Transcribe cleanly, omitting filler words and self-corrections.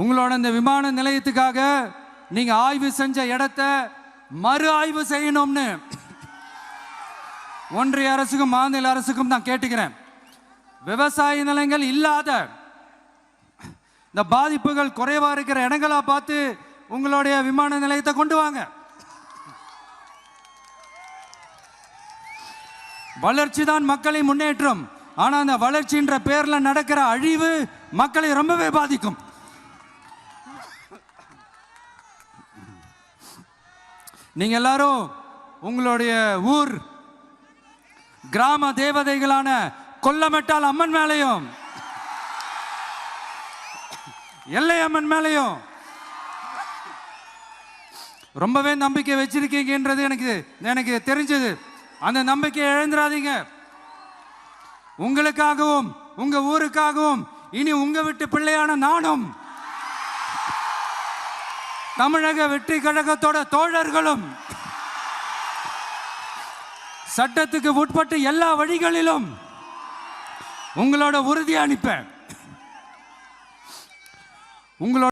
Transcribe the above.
உங்களோட இந்த விமான நிலையத்துக்காக நீங்க ஆய்வு செஞ்ச இடத்த மறு ஆய்வு செய்யணும்னு ஒன்றிய அரசுக்கும் மாநில அரசுக்கும் நான் கேட்டுக்கிறேன். விவசாய நிலங்கள் இல்லாத இந்த பாதிப்புகள் குறைவா இருக்கிற இடங்களா பார்த்து உங்களுடைய விமான நிலையத்தை கொண்டு வாங்க. வளர்ச்சி தான் மக்களை முன்னேற்றம். ஆனா அந்த வளர்ச்சின்ற பேர்ல நடக்கிற அழிவு மக்களை ரொம்பவே பாதிக்கும். நீங்க எல்லாரும் உங்களுடைய ஊர் கிராம தேவதைகளான கொல்லமெட்டால் அம்மன் மேலையும் எல்லை அம்மன் மேலையும் ரொம்பவே நம்பிக்கை வச்சிருக்கீங்கன்றது எனக்கு தெரிஞ்சது. அந்த நம்பிக்கையை இழந்துடாதீங்க. உங்களுக்காகவும் உங்க ஊருக்காகவும் இனி உங்க வீட்டு பிள்ளையான நானும் தமிழக வெற்றி கழகத்தோட தோழர்களும் சட்டத்துக்கு உட்பட்டு எல்லா வழிகளிலும் உங்களோட உறுதி அளிப்பேன். உங்களோட